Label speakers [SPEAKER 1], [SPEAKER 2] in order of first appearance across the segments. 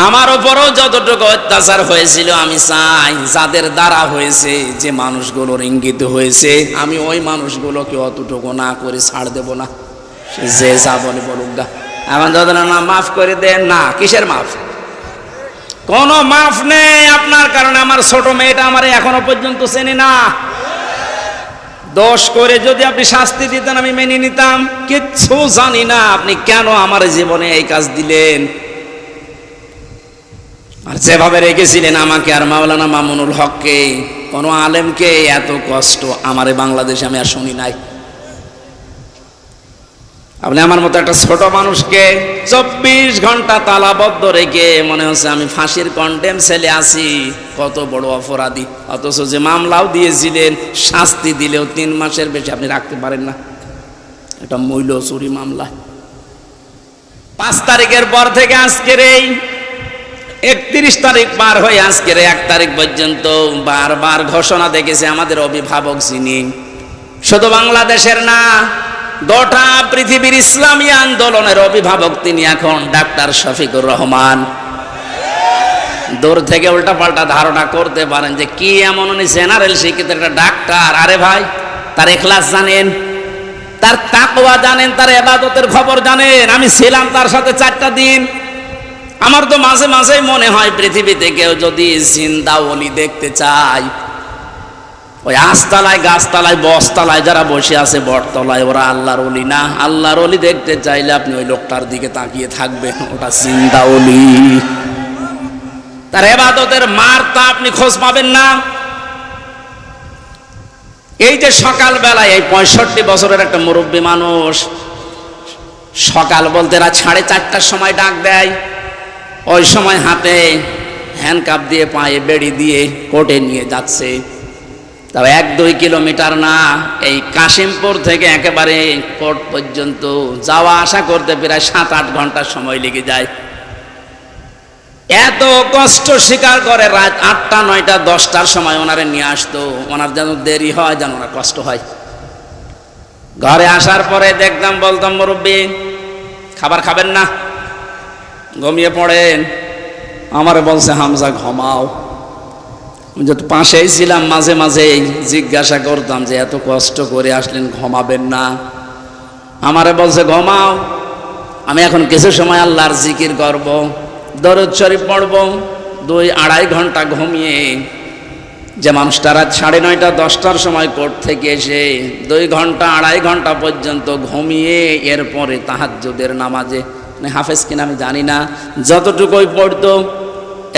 [SPEAKER 1] আমার উপরও যতটুকু অত্যাচার হয়েছিল আমি চাই যাদের দ্বারা হয়েছে, যে মানুষগুলোর ইঙ্গিত হয়েছে, আমি ওই মানুষগুলোকে অতটুকু না করে ছাড় দেব না। যে যা বলে বলুক গা। এখন যদি না মাফ করে দেন, না কিসের মাফ? কোনো মাফ নেই আপনার কারণে। আমার ছোট মেয়েটা আমার এখনো পর্যন্ত চেনে না। দোষ করে যদি আপনি শাস্তি দিতেন আমি মেনে নিতাম। কিচ্ছু জানি না আপনি কেন আমার জীবনে এই কাজ দিলেন। আর যেভাবে রেখেছিলেন আমাকে আর মাওলানা মামুনুল হককে, কোনো আলেমকে এত কষ্ট আমার বাংলাদেশে আমি আর শুনি নাই। আপনি আমার মতো একটা ছোট মানুষকে 24 ঘন্টা তালাবদ্ধ রেখে মনে হচ্ছে আমি ফাঁসির কন্ডেম ছেলে আছি, কত বড় অপরাধী। অথচ যে মামলাও দিয়েছিলেন, শাস্তি দিলেও 3 মাসের বেশি আপনি রাখতে পারেন না। এটা মূল্য চুরি মামলা। 5 তারিখের পর থেকে আজকের এই 31 তারিখ পার হয়ে আজকের 1 তারিখ পর্যন্ত বারবার ঘোষণা দেখেছে আমাদের অভিভাবক যিনি, শুধু বাংলাদেশের না গোটা পৃথিবীর ইসলামী আন্দোলনের অভিভাবক তিনি এখন ডাক্তার শফিকুর রহমান। দূর থেকে উল্টাপাল্টা ধারণা করতে পারেন যে কি এমন উনি জেনারেল শিক্ষিত একটা ডাক্তার। আরে ভাই, তার ইখলাস জানেন, তার তাকওয়া জানেন, তার ইবাদতের খবর জানেন। আমি ছিলাম তার সাথে 4টা দিন। আমার তো মাঝে মাঝেই মনে হয় পৃথিবীতে কেউ যদি জিন্দা ওলি দেখতে চায়, ওই আস্তালায়, গাছতলায়, বসতলায় যারা বসে আছে বটতলায়, ওরা আল্লাহর ওলি না। আল্লাহর ওলি দেখতে চাইলে আপনি ওই লোকটার দিকে তাকিয়ে থাকবেন, ওটা জিন্দা ওলি। তার ইবাদতের মারটা আপনি খোঁজ পাবেন না। এই যে সকাল বেলায় এই 65 বছরের একটা মুরব্বী মানুষ, সকাল বলতে রাত 4:30টার সময় ডাক দেয়। ওই সময় হাতে হ্যান্ডকাপ দিয়ে, পায়ে বেড়ি দিয়ে কোর্টে নিয়ে যাচ্ছে। তবে 1-2 কিলোমিটার না, এই কাশিমপুর থেকে একেবারে কোর্ট পর্যন্ত যাওয়া আসা করতে প্রায় 7-8 ঘন্টার সময় লেগে যায়। এত কষ্ট স্বীকার করে রাত 8টা, 9টা, 10টার সময় ওনারে নিয়ে আসতো। ওনার যেন দেরি হয়, যেন ওনার কষ্ট হয়। ঘরে আসার পরে দেখতাম, বলতাম মুরব্বী খাবার খাবেন না, ঘুমিয়ে পড়েন। আমারে বলছে হামজা ঘুমাও। যত পাশেই ছিলাম মাঝে মাঝে জিজ্ঞাসা করতাম যে এত কষ্ট করে আসলেন, ঘুমাবেন না? আমারে বলছে ঘুমাও, আমি এখন কিছু সময় আল্লাহর জিকির করব, দরুদ শরীফ পড়ব। 2-2.5 ঘন্টা ঘুমিয়ে যে মানুষটা রাত 9:30, 10টার সময় কোর্ট থেকে এসে 2 ঘন্টা 2.5 ঘন্টা পর্যন্ত ঘুমিয়ে এরপরে তাহাজ্জুদের নামাজে, হাফেজ কিনা আমি জানি না, যতটুকুই পড়তো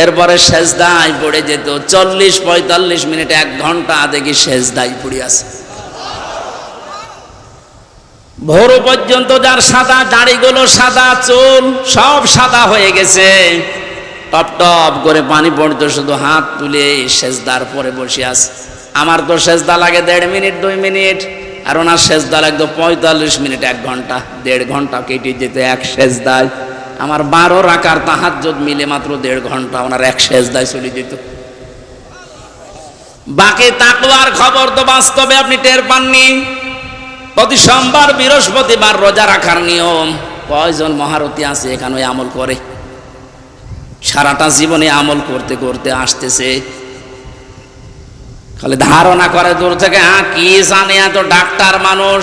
[SPEAKER 1] এরপরে সেজদায় পড়ে যেত। 40-45 মিনিট, 1 ঘন্টা দেখি সেজদায় পড়ে আছে। ভোর পর্যন্ত যার সাদা দাড়িগুলো, সাদা চুল সব সাদা হয়ে গেছে, টপ টপ করে পানি পড়তো, শুধু হাত তুলে সেজদার পরে বসে আছে। আমার তো সেজদা লাগে 1.5 মিনিট, 2 মিনিট, আর ওনার সেজদা লাগতো 45 মিনিট, 1 ঘন্টা। 1.5 ঘন্টা কেটে যেত এক সেজদায়। আমার 12 রাকার তাহাজ্জুদ মিলে মাত্র 1.5 ঘন্টা ওনার এক সেজদায় চলে যেত। বাকি তাকওয়ার খবর তো বাস্তবে আপনি টের পাননি। প্রতি সোমবার, বৃহস্পতিবার রোজা রাখার নিয়ম। কয়জন মহারথী আছে এখানে আমল করে? সারাটা জীবনে আমল করতে করতে আসতেছে, খালি ধারণা করে দূর থেকে, কি জানে এত ডাক্তার মানুষ।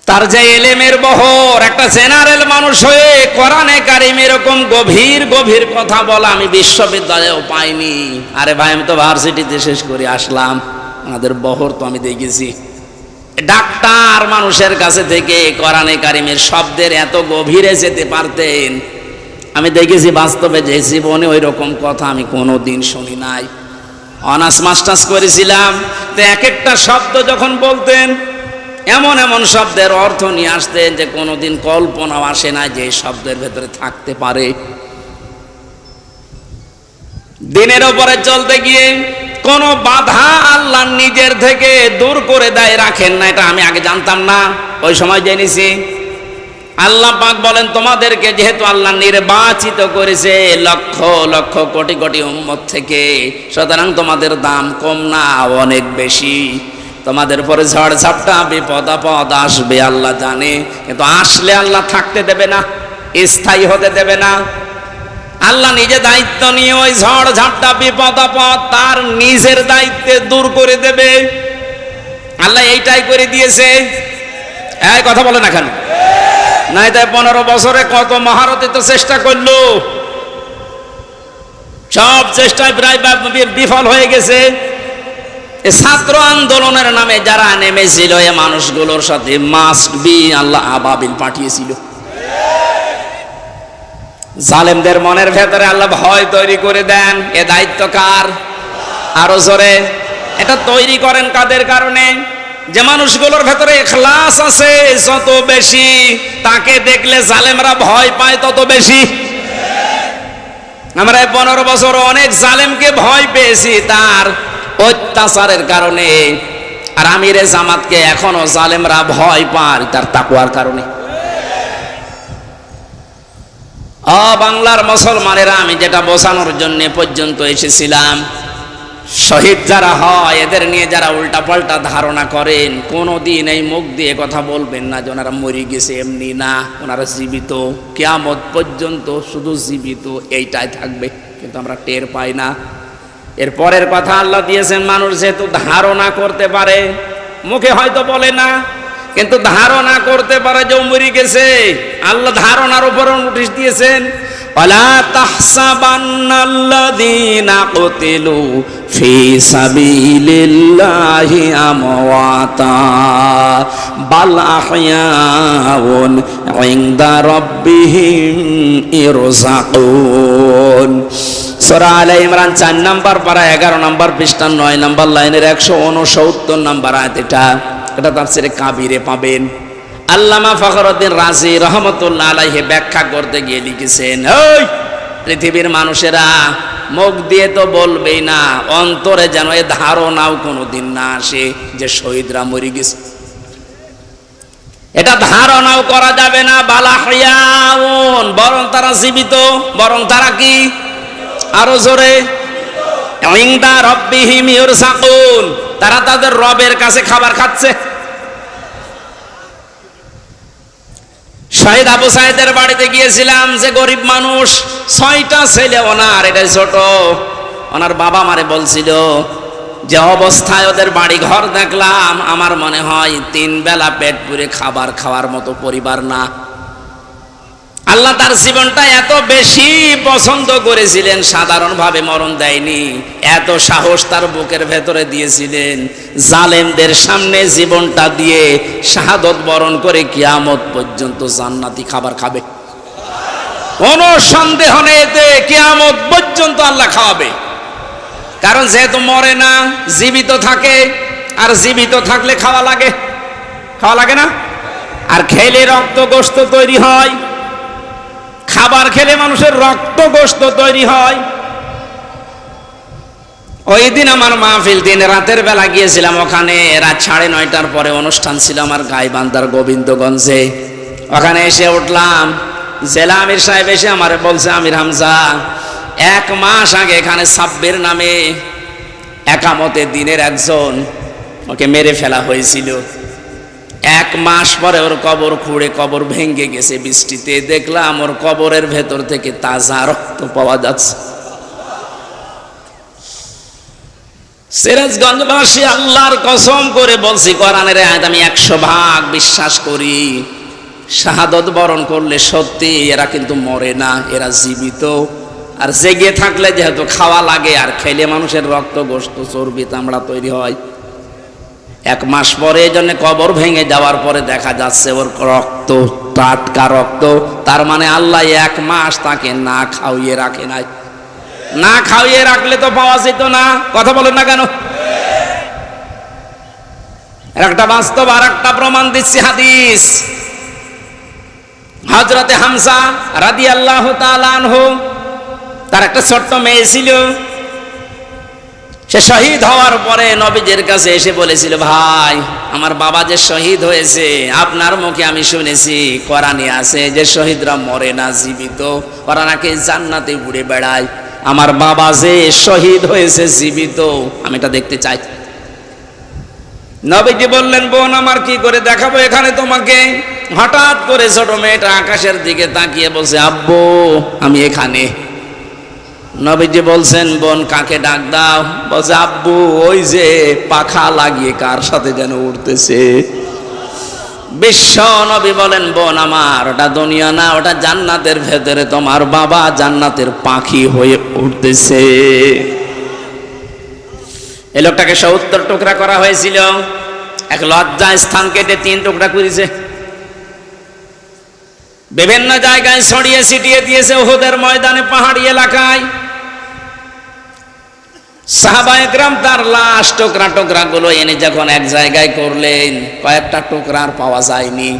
[SPEAKER 1] তার যে এলেমের বহর, একটা জেনারেল মানুষ হয়ে কোরআনে কারিম এরকম গভীর গভীর কথা বলা আমি বিশ্ববিদ্যালয়েও পাইনি। আরে ভাই, আমি তো ভার্সিটিতে শেষ করে আসলাম, আমাদের বহর তো আমি দেখেছি। ডাক্তার মানুষের কাছে থেকে কোরআনে কারিমের শব্দের এত গভীরে যেতে পারতেন আমি দেখেছি বাস্তবে। যে জীবনে ওই রকম কথা আমি কোনোদিন শুনি নাই। অনার্স মাস্টার্স করেছিলাম, তো এক একটা শব্দ যখন বলতেন, এমন এমন শব্দের অর্থ নিয়ে আসতেন যে কোনোদিন কল্পনাও আসে না যে এই শব্দের ভেতরে থাকতে পারে। দিনের ওপরে চলতে গিয়ে কোনো বাধা আল্লাহ নিজের থেকে দূর করে দেয়, রাখেন না। এটা আমি আগে জানতাম না, ওই সময় জেনেছি। আল্লাহ পাক বলেন, তোমাদেরকে যেহেতু আল্লাহ নির্বাচিত করেছে লক্ষ লক্ষ কোটি কোটি উম্মত থেকে, সুতরাং তোমাদের দাম কম না, অনেক বেশি। তোমাদের পরে ঝড় ঝাপটা, বিপদ আপদ আসবে আল্লাহ জানে, কিন্তু আসলে আল্লাহ থাকতে দেবে না। স্থায়ী হতে দেবে না। আল্লাহ নিজে দায়িত্ব নিয়ে ওই ঝড় ঝাপটা বিপদ আপদ তার নিজের দায়িত্বে দূর করে দেবে। আল্লাহ এইটাই করে দিয়েছে। এই কথা বলে না কেন? নাই তাই 15 বছরে কত মহারথী তো চেষ্টা করলো, সব চেষ্টায় প্রায় বিফল হয়ে গেছে। ছাত্র আন্দোলনের নামে যারা নেমেছিল এ মানুষগুলোর সাথে মাস্ট বি আল্লাহ আবাবিল পাঠিয়েছিল। জালেমদের মনের ভেতরে আল্লাহ ভয় তৈরি করে দেন। এ দায়িত্ব কার? আরো জোরে। এটা তৈরি করেন কাদের কারণে? যে মানুষগুলোর ভেতরে ইখলাস আছে যত বেশি, তাকে দেখলে জালেমরা ভয় পায় তত বেশি। আমরা 15 বছর অনেক জালেমকে ভয় পেয়েছি তার অত্যাচারের কারণে, আর আমিরে জামাতকে এখনো জালেমরা ভয় পায় তার তাকওয়ার কারণে। বাংলার মুসলমানেরা, আমি যেটা বোঝানোর জন্য পর্যন্ত এসেছিলাম, শহীদ যারা হয় এদের নিয়ে যারা উল্টাপাল্টা ধারণা করেন, কোনোদিন এই মুখ দিয়ে কথা বলবেন না যে ওনারা মরে গেছে, এমনি না, ওনারা জীবিত, কিয়ামত পর্যন্ত শুধু জীবিত এইটাই থাকবে। কিন্তু আমরা টের পাই না। এর পরের কথা আল্লাহ দিয়েছেন, মানুষ যেহেতু ধারণা করতে পারে, মুখে হয়তো বলে না কিন্তু ধারণা করতে পারে যে মরে গেছে। আল্লাহ ধারণার উপর নোটিশ দিয়েছেন, ওয়ালা তাহসাবান্নাল্লাযীনা কুতিলু ফি সাবিলিল্লাহি আমওয়াতা বাল আহইয়াউন ইনদা রাব্বিহিম ইরযাকুন। সূরা আলে ইমরান 4 নম্বর পারা 11 নম্বর পৃষ্ঠা 9 নম্বর লাইনের 169 নম্বর আয়াত। এটা তাফসীরে কাবিরে পাবেন। আল্লামা ফখরুদ্দিন রাজি রহমতুল্লাহ আলাইহি ব্যাখ্যা করতে গিয়ে লিখেছেন, ওই পৃথিবীর মানুষেরা মুখ দিয়ে তো বলবেই না, অন্তরে যেন এ ধারণাও কোনোদিন না আসে যে শহীদরা মরে গেছে। এটা ধারণাও করা যাবে না। বালাহিয়াউন, বরং তারা জীবিত, বরং তারা কি? আরো জোরে। ইনদা রাব্বিহিম ইরযাকুন, তারা তাদের রবের কাছে খাবার খাচ্ছে। শহীদ আবু সাইদের বাড়িতে গিয়েছিলাম, যে গরিব মানুষ, 6টা ছেলে ওনার, এটাই ছোট। ওনার বাবা মারে বলছিল যে অবস্থায় ওদের বাড়ি ঘর দেখলাম, আমার মনে হয় 3 বেলা পেট পুরে খাবার খাওয়ার মতো পরিবার না। আল্লাহ তার জীবনটা এত বেশি পছন্দ করেছিলেন, সাধারণভাবে মরণ দেয়নি, এত সাহস তার বুকের ভেতরে দিয়েছিলেন, জালেমদের সামনে জীবনটা দিয়ে শাহাদত বরণ করে কিয়ামত পর্যন্ত জান্নাতি খাবার খাবে। কোনো সন্দেহ নেই এতে, কিয়ামত পর্যন্ত আল্লাহ খাওয়াবে। কারণ যেহেতু মরে না, জীবিত থাকে, আর জীবিত থাকলে খাওয়া লাগে, খাওয়া লাগে না? আর খেলে রক্ত গোশত তৈরি হয়, খাবার খেলে মানুষের রক্ত গোশত তৈরি হয়। ওই দিন আমার মাহফিল, দিন রাতের বেলা গিয়েছিলাম ওখানে, রাত 9:30টার পরে অনুষ্ঠান ছিল আমার গাইবান্ধার গোবিন্দগঞ্জে। ওখানে এসে উঠলাম, জেলা আমির সাহেব এসে আমারে বলছে, আমির হামজা, 1 মাস আগে এখানে সাব্বির নামে একামতের দিনের একজন, ওকে মেরে ফেলা হয়েছিল। 1 মাস পরে ওর কবর খুঁড়ে কবর ভেঙে গেছে বৃষ্টিতে, দেখলাম ওর কবরের ভেতর থেকে তাজা রক্ত পাওয়া যাচ্ছে। সিরাজগঞ্জবাসী, আল্লাহর কসম করে বলছি, কোরআনের আয়াত আমি 100% বিশ্বাস করি, শাহাদত বরণ করলে সত্যি এরা কিন্তু মরে না, এরা জীবিত। আর জেগে থাকলে যেহেতু খাওয়া লাগে, আর খেলে মানুষের রক্ত গোশত চর্বি চামড়া তৈরি হয়। 1 মাস পরে এই জন্য কবর ভেঙে যাওয়ার পরে দেখা যাচ্ছে ওর রক্ত টাটকা রক্ত। তার মানে আল্লাহ 1 মাস তাকে না খাওয়িয়ে রাখে নাই। না খাওয়িয়ে রাখলে তো পাওয়া যেত না। কথা বলেন না কেন? একটা বাস্তব আর একটা প্রমাণ দিচ্ছি, হাদিস। হযরতে হামজা রাদিয়াল্লাহু তাআলা আনহু, তার একটা ছোট্ট মেয়ে ছিল। সে শহীদ হওয়ার পরে নবীজির কাছে এসে বলেছিল, ভাই, আমার বাবা যে শহীদ হয়েছে, আপনার মুখে আমি শুনেছি, কোরআনে আছে যে শহীদরা মরে না, জীবিত, ওরা নাকি জান্নাতে ঘুরে বেড়ায়। আমার বাবা যে শহীদ হয়েছে জীবিত, আমি এটা দেখতে চাই। নবীজি বললেন, বোন আমার কি করে দেখাবো এখানে তোমাকে? হঠাৎ করে ছোট মেয়েটা আকাশের দিকে তাকিয়ে বলছে, আব্বু আমি এখানে। নবীজি বলছেন, বোন কাকে ডাক দাও? বলছে, আব্বু ওই যে পাখা লাগিয়ে কার সাথে যেন উঠতেছে। বিশ্ব নবী বলেন, বোন আমার ওটা দুনিয়া না, ওটা জান্নাতের ভেতরে তোমার বাবা জান্নাতের পাখি হয়ে উঠতেছে। এই লোকটাকে 70 টুকরা করা হয়েছিল, এক লজ্জা স্থান কেটে 3 টুকরা করেছে, বিভিন্ন জায়গায় ছড়িয়ে ছিটিয়ে দিয়েছে, উহুদের ময়দানে, পাহাড়ি এলাকায়। সাহাবায়ে কেরাম তার লাশ টুকরা টুকরা গুলো এনে যখন এক জায়গায় করলেন, কয়েকটা টুকরা আর পাওয়া যায়নি,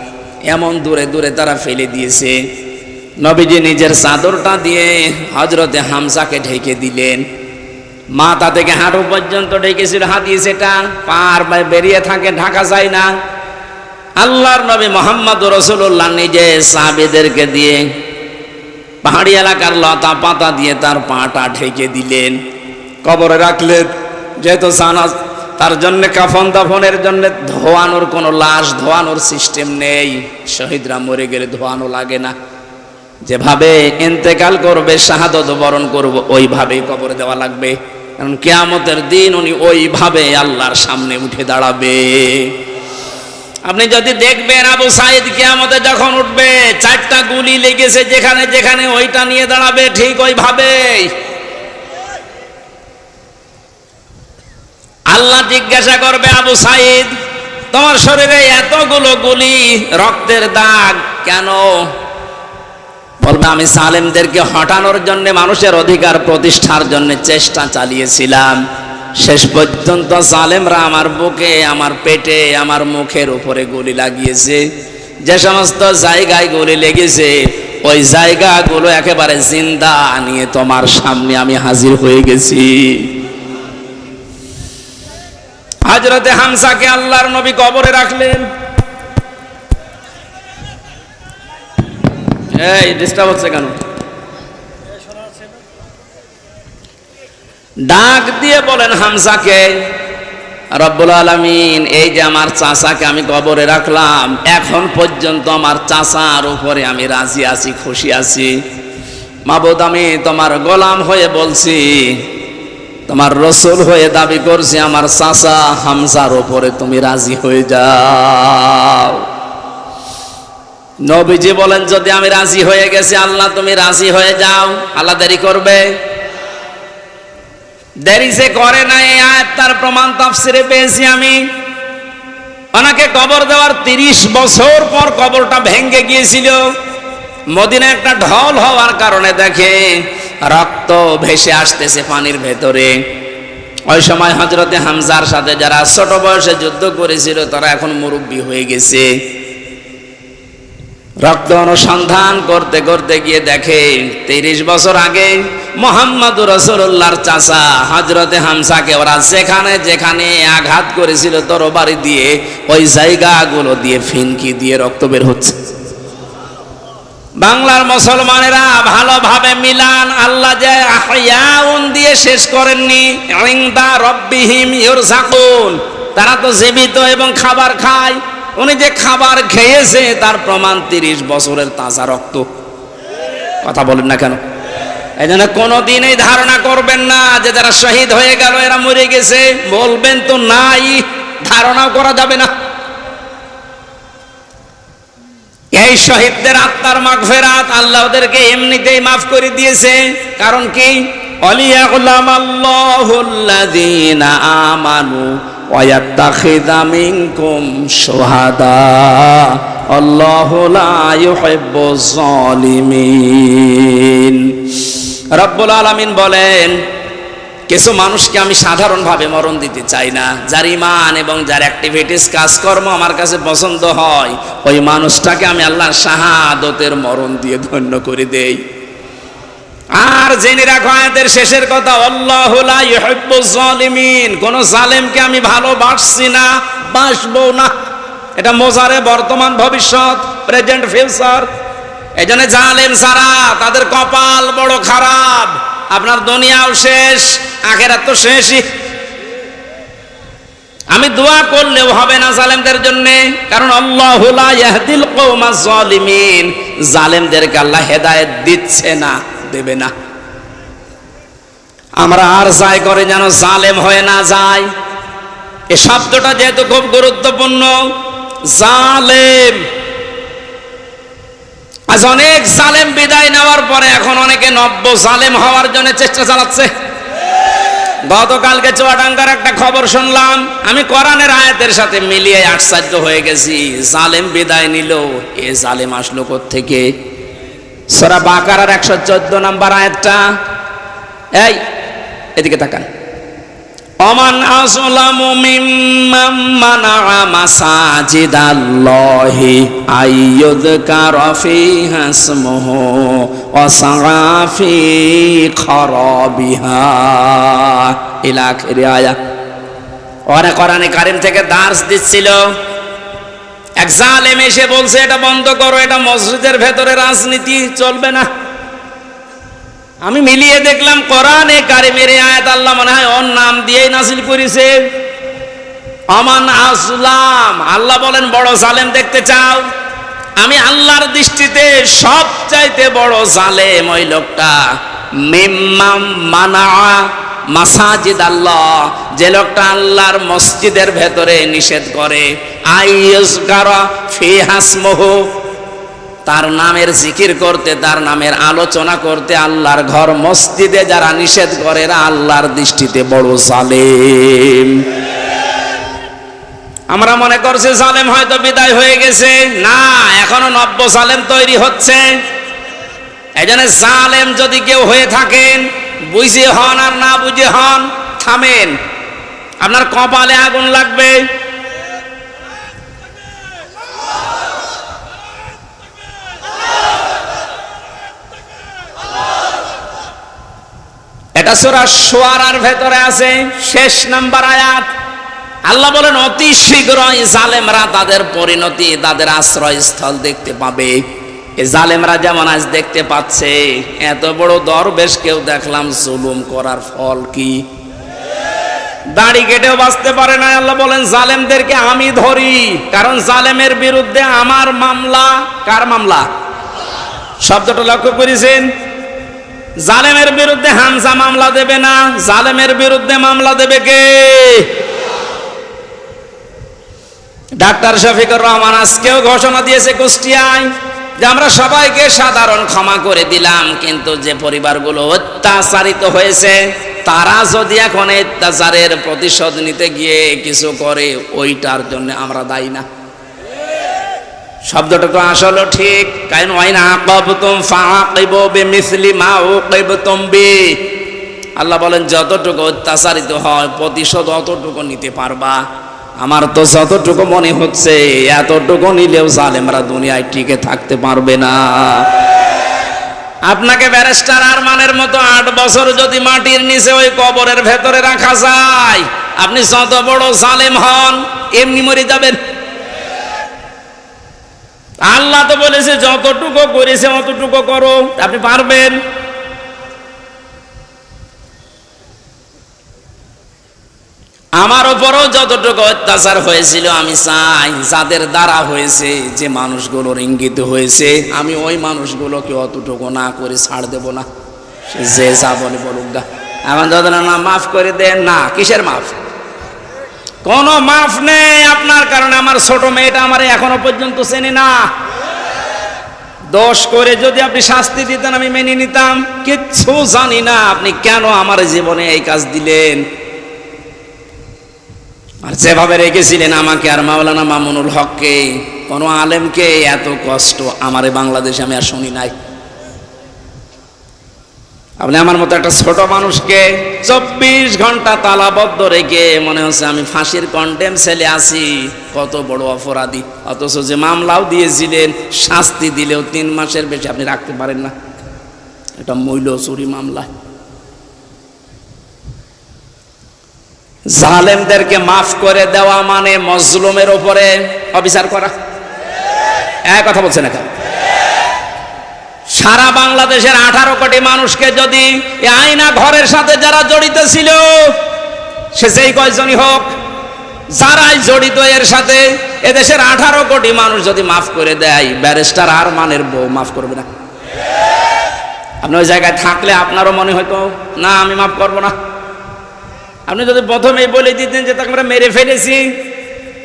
[SPEAKER 1] এমন দূরে দূরে তারা ফেলে দিয়েছে। নবীজি নিজের চাদরটা দিয়ে হযরতে হামজাকে ঢেকে দিলেন, মাথা থেকে হাঁটু পর্যন্ত ঢেকেছিল হাদিস এটা, পার বেরিয়ে থাকে, ঢাকা যায় না। আল্লাহর নবী মুহাম্মদুর রাসূলুল্লাহ নিজে সাহাবীদেরকে দিয়ে পাহাড়ি এলাকার লতা পাতা দিয়ে তার পাটা ঢেকে দিলেন, কবরে রাখলেন। যেহেতু জানাজ তার জন্য কাফন দাফনের জন্য ধোয়ানোর কোনো লাশ ধোয়ানোর সিস্টেম নেই, শহীদরা মরে গেলে ধোয়ানো লাগে না, যেভাবে ইন্তেকাল করবে শাহাদত বরণ করব ওইভাবেই কবরে দেওয়া লাগবে, কারণ কিয়ামতের দিন উনি ওইভাবে আল্লাহর সামনে উঠে দাঁড়াবে। আপনি যদি দেখবেন আবু সাঈদ কিয়ামতে যখন উঠবে 4টা গুলি লেগেছে যেখানে যেখানে, ওইটা নিয়ে দাঁড়াবে ঠিক ওইভাবে। আল্লাহ জিজ্ঞাসা করবে, আবু সাঈদ তোমার শরীরে এতগুলো গুলি, রক্তের দাগ কেন? বলবে, আমি জালেমদেরকে হটানোর জন্য, মানুষের অধিকার প্রতিষ্ঠার জন্য চেষ্টা চালিয়েছিলাম, শেষ পর্যন্ত জালেমরা আমার বুকে, আমার পেটে, আমার মুখের উপরে গুলি লাগিয়েছে। যে সমস্ত জায়গায় গুলি লেগেছে ওই জায়গাগুলো একেবারে জিন্দা নিয়ে তোমার সামনে আমি হাজির হয়ে গেছি। হযরতে হামজাকে আল্লাহর নবী কবরে রাখলেন। এই ডিস্টার্ব হচ্ছে কেন? ডাক দিয়ে বলেন হামজাকে, রব্বুল আলামিন এই যে আমার চাচাকে আমি কবরে রাখলাম, এখন পর্যন্ত আমার চাচার উপরে আমি রাজি আছি, খুশি আছি। মাবুদ আমি তোমার গোলাম হয়ে বলছি, তোমার রসুল হয়ে দাবি করছি, আমার চাচা হামজার উপরে তুমি রাজি হয়ে যাও। নবীজি বলেন, যদি আমি রাজি হয়ে গেছি, আল্লাহ তুমি রাজি হয়ে যাও, আল্লাহ দেরি করবে? দেরি যে করে না, এই আয়াত তার প্রমাণ তাফসিরে পেয়েছি আমি। ওনাকে কবর দেওয়ার 30 বছর পর কবরটা ভেঙে গিয়েছিল। মদিনায় একটা ঢল হওয়ার কারণে দেখে রক্ত ভেসে আসতেছে পানির ভেতরে। ওই সময় হযরতে হামজার সাথে যারা ছোট বয়সে যুদ্ধ করেছিল তারা এখন মুরব্বী হয়ে গেছে। রক্ত অনুসন্ধান করতে করতে গিয়ে দেখে 30 বছর আগে মুহাম্মদুর রাসূলুল্লাহর চাচা হযরতে হামজাকে ওরা যেখানে যেখানে আঘাত করেছিল তরবারি দিয়ে, ওই জায়গাগুলো দিয়ে ফিনকি দিয়ে রক্ত বের হচ্ছে। বাংলার মুসলমানেরা ভালোভাবে মিলান, আল্লাহ যে আহয়াউন দিয়ে শেষ করেননি, ইনদা রাব্বিহিম ইরযাকুন, তারা তো জীবিত এবং খাবার খায়। উনি যে খাবার খেয়েছে তার প্রমাণ 30 বছরের তাজা রক্ত। কথা বলেন না কেন? এই জন্য কোনোদিন এই ধারণা করবেন না যে যারা শহীদ হয়ে গেল এরা মরে গেছে, বলবেন তো নাই, ধারণাও করা যাবে না। এই শহীদদের আত্মার মাগফিরাত আল্লাহ ওদেরকে এমনিতেই মাফ করে দিয়েছে। কারণ কি? ওয়ালিয়াকুলামাল্লাহুল্লাযীনা আমানু ওয়ায়াত্তাখিযা মিনকুম শুহাদা আল্লাহু লা ইউহিব্বুয যালিমিন। রব্বুল আলামিন বলেন, কিছু মানুষকে আমি সাধারণভাবে মরণ দিতে চাই না, যার ঈমান এবং যার অ্যাক্টিভিটিস কাজকর্ম আমার কাছে পছন্দ হয়, ওই মানুষটাকে আমি আল্লাহর শাহাদতের মরণ দিয়ে ধন্য করে দেই। আর জেনে রাখো আয়াতের শেষের কথা, আল্লাহু লা ইউহিব্বুয যালিমিন, কোন জালেমকে আমি ভালোবাসছি না, বাসবো না। এটা মোজারে, বর্তমান, ভবিষ্যৎ, প্রেজেন্ট, ফিউচার। এজন্য জালেম সারা তাদের কপাল বড় খারাপ। আপনার দুনিয়াও শেষ, আখিরাত তো শেষই। আমি দোয়া করলেও হবে না জালেমদের জন্য, কারণ আল্লাহু লা ইয়াহদিল কওমাজ জালিমিন, জালেমদেরকে আল্লাহ হেদায়েত দিচ্ছে না, দেবে না। আমরা আর চাই করে যেন জালেম হয়ে না যায়। এই শব্দটা যেহেতু খুব গুরুত্বপূর্ণ, জালেম। আজ অনেক জালেম বিদায় নেওয়ার পরে এখন অনেকে নব্য জালেম হওয়ার জন্য চেষ্টা চালাচ্ছে। গতকালকে চুয়াডাঙ্গার একটা খবর শুনলাম, আমি কোরআনের আয়াতের সাথে মিলিয়ে আশ্চর্য হয়ে গেছি। জালেম বিদায় নিল, এ জালেম আসলো কোত্থেকে? সূরা বাকারার 114 নম্বর আয়াতটা, এই এদিকে তাকান। ওমান আযলামু মিম্মান মানাআ মাসাজিদাল্লাহি আইয়ুযকারা ফীহা ইসমুহু ওয়া সাআ ফী খারাবিহা ইলা আখিরি আয়াত। ওরা কোরআনে কারীম থেকে দার্স দিচ্ছিল, এক জালেম এসে বলছে এটা বন্ধ করো, এটা মসজিদের ভেতরে রাজনীতি চলবে না। আমি মিলিয়ে দেখলাম কোরআনে কারিমের আয়াত আল্লাহ মনে হয় ওর নাম দিয়েই নাযিল করেছে। আমান আসলাম, আল্লাহ বলেন বড় জালেম দেখতে চাও? আমি আল্লাহর দৃষ্টিতে সবচাইতে বড় জালেম ওই লোকটা, মিম্মাম মানা মাসাজিদ আল্লাহ, যে লোকটা আল্লাহর মসজিদের ভেতরে নিষেধ করে, আইয়ুযকারা ফীহা ইসমুহু, তার নামের জিকির করতে, তার নামের আলোচনা করতে আল্লাহর ঘর মসজিদে যারা নিষেধ করে এরা আল্লাহর দৃষ্টিতে বড় জালেম। আমরা মনে করছি জালেম হয়তো বিদায় হয়ে গেছে, না, এখনো নব্য জালেম তৈরি হচ্ছে। এইজন্য জালেম যদি কেউ হয়ে থাকেন, বুঝে হন আর না বুঝে হন, থামেন, আপনার কপালে আগুন লাগবে। এটা সূরা শুআরার ভেতরে আছে, শেষ নাম্বার আয়াত। আল্লাহ বলেন অতি শীঘ্রই জালেমরা তাদের পরিণতি, তাদের আশ্রয়স্থল দেখতে পাবে। এই জালেমরা যেমন আজ দেখতে পাচ্ছে, এত বড় দরবেশ কেউ দেখলাম জুলুম করার ফল কি? দাড়ি কেটেও বাঁচতে পারে না। আল্লাহ বলেন জালেমদেরকে আমি ধরি, কারণ জালেমের বিরুদ্ধে আমার মামলা। কার মামলা? শব্দটা লক্ষ্য করেছেন? জালেমের বিরুদ্ধে হামজা মামলা দেবে না, জালেমের বিরুদ্ধে মামলা দেবে কে? ডাক্তার শফিকুর রহমান আজকেও ঘোষণা দিয়েছে কুষ্টিয়ায় যে আমরা সবাইকে সাধারণ ক্ষমা করে দিলাম, কিন্তু যে পরিবারগুলো অত্যাচারিত হয়েছে তারা যদি এখন অত্যাচারের প্রতিশোধ নিতে গিয়ে কিছু করে, ওইটার জন্য আমরা দায়ী না। শব্দটা তো আসলে ঠিক, কারণ ওয়াইন আকাবতুম ফাআকিবু বিমিসলি মা উকিবতুম বি। আল্লাহ বলেন যতটুকু অত্যাচারিত হয় প্রতিশোধ অতটুকু নিতে পারবা। আমার তো যতটুকু মনে হচ্ছে এতটুকু নিলেও জালেমরা দুনিয়ায় টিকে থাকতে পারবে না। আপনাকে ব্যারিস্টার আরমানের মতো 8 বছর যদি মাটির নিচে ওই কবরের ভেতরে রাখা যায়, আপনি যত বড় জালেম হন এমনি মরে যাবেন। আল্লাহ তো বলেছে যতটুকু করেছে অতটুকু করো, আপনি পারবেন? আমার উপরও যতটুকু অত্যাচার হয়েছিল, আমি চাই যাদের দ্বারা হয়েছে, যে মানুষগুলোর ইঙ্গিত হয়েছে, আমি ওই মানুষগুলোকে অতটুকু না করে ছাড় দেব না। যে যা বলে বলুক গা। এখন যদি না মাফ করে দেন, না, কিসের মাফ? কোনো মাফ নেই আপনার কারণে। আমার ছোট মেয়েটা আমার এখনো পর্যন্ত চেনে না। দোষ করে যদি আপনি শাস্তি দিতেন আমি মেনে নিতাম, কিচ্ছু জানি না আপনি কেন আমার জীবনে এই কাজ দিলেন। আর যেভাবে রেখেছিলেন আমাকে আর মাওলানা মামুনুল হককে, কোনো আলেমকে এত কষ্ট আমার বাংলাদেশে আমি আর শুনি নাই। আপনি আমার মতো একটা ছোট মানুষকে 24 ঘন্টা তালাবদ্ধ রেখে মনে হচ্ছে আমি ফাঁসির কন্ডেম ছেলে আছি, কত বড় অপরাধী। অথচ যে মামলাও দিয়েছিলেন, শাস্তি দিলেও 3 মাসের বেশি আপনি রাখতে পারেন না। এটা মূল্য চুরি মামলা। জালেমদেরকে মাফ করে দেওয়া মানে মজলুমের উপরে অবিচার করা। এক কথা বলছেন এখন? সারা বাংলাদেশের 18 কোটি মানুষকে যদি এই আয়না ঘরের সাথে যারা জড়িত ছিল, সে যেই কয়জনই হোক, যারাই জড়িত এর সাথে, এদেশের 18 কোটি মানুষ যদি মাফ করে দেয়, ব্যারিস্টার আরমানের বউ মাফ করবে না? আপনি ওই জায়গায় থাকলে আপনারও মনে হয়তো না আমি মাফ করবো না। আপনি যদি প্রথমেই বলে দিতেন যে তাকে আমরা মেরে ফেলেছি,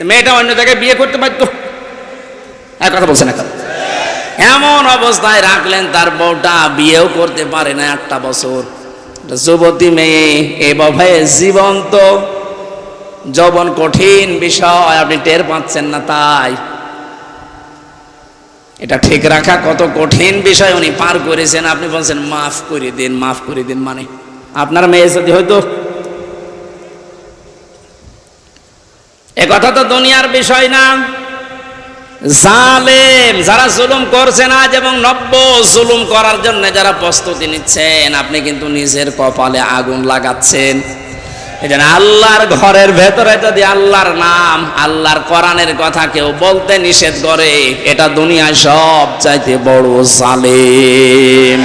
[SPEAKER 1] মেয়েটা অন্য জায়গায় বিয়ে করতে পারতো। এক কথা বলছেন না? এমন অবস্থায় রাখলেন তার বউটা বিয়েও করতে পারে না 8টা বছর। যুবতী মেয়ে এভাবে জীবন্ত, যৌবন কঠিন বিষয়, আপনি টের পাচ্ছেন না। তাই এটা ঠিক রাখা কত কঠিন বিষয় উনি পার করেছেন। আপনি বলছেন মাফ করে দিন, মাফ করে দিন। মানে আপনার মেয়ে যদি হয়তো, এ কথা তো দুনিয়ার বিষয় না। জালেম যারা জুলুম করছেন আজ এবং নব্য জুলুম করার জন্য যারা প্রস্তুতি নিচ্ছেন, আপনি কিন্তু নিজের কপালে আগুন লাগাচ্ছেন। এই জন্য আল্লাহর ঘরের ভেতরে যদি আল্লাহর নাম, আল্লাহর কোরআনের কথা কেউ বলতে নিষেধ করে, এটা দুনিয়ায় সব চাইতে বড় জালেম।